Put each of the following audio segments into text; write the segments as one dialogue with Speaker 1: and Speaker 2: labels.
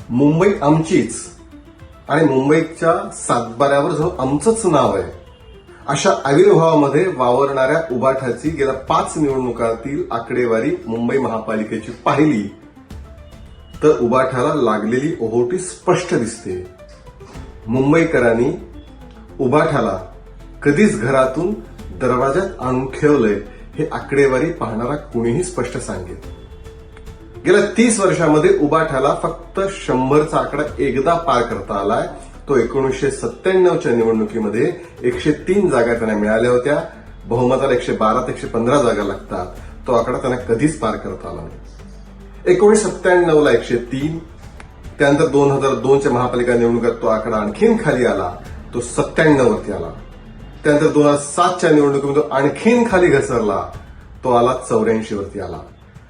Speaker 1: मुंबई आमचीच आणि मुंबईच्या सातबाऱ्यावर जो आमचंच नाव आहे अशा आविर्भावामध्ये वावरणाऱ्या उबाठाची गेल्या 5 निवडणुकांतील आकडेवारी मुंबई महापालिकेची पाहिली तर उबाठाला लागलेली ओहोटी स्पष्ट दिसते. मुंबईकरांनी उबाठाला कधीच घरातून दरवाजात आणून ठेवलंय हे आकडेवारी पाहणारा कुणीही स्पष्ट सांगेल. गेल्या 30 वर्षांमध्ये उबाठाला फक्त 100चा आकडा एकदा पार करता आलाय. तो 1997च्या निवडणुकीमध्ये 103 जागा त्यांना मिळाल्या होत्या. बहुमताला 112 ते 115 जागा लागतात. तो आकडा त्यांना कधीच पार करता आला नाही. 1997ला 103, त्यानंतर 2002च्या महापालिका निवडणुकीत तो आकडा आणखीन खाली आला, तो 97 वरती आला. त्यानंतर 2007च्या निवडणुकीमध्ये तो आणखीन खाली घसरला, तो आला 84 वरती आला.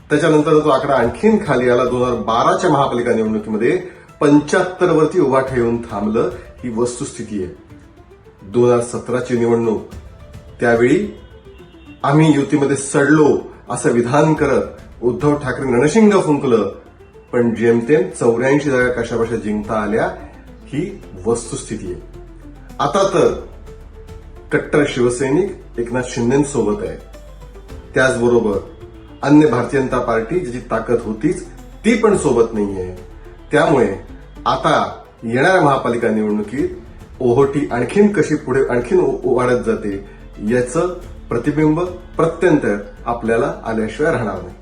Speaker 1: त्याच्यानंतर तो आकडा आणखीन खाली आला. 2012च्या महापालिका निवडणुकीमध्ये 75 वरती उबाठ येऊन थांबलं. ही वस्तुस्थिती आहे. 2017ची निवडणूक, त्यावेळी आम्ही युतीमध्ये सडलो असं विधान करत उद्धव ठाकरे रणशिंग फुंकलं, पण जेमतेम 84 जागा कशाबशा जिंकता आल्या. ही वस्तुस्थिती आहे. आता तर कट्टर शिवसैनिक एकनाथ शिंदेसोबत आहे. त्याचबरोबर अन्य भारतीय जनता पार्टी ज्याची ताकद होतीच ती पण सोबत नाहीये. त्यामुळे आता येणाऱ्या महापालिका निवडणुकीत ओहोटी आणखीन कशी पुढे आणखीन वाढत जाते याचं प्रतिबिंब प्रत्यंतर आपल्याला आल्याशिवाय राहणार नाही.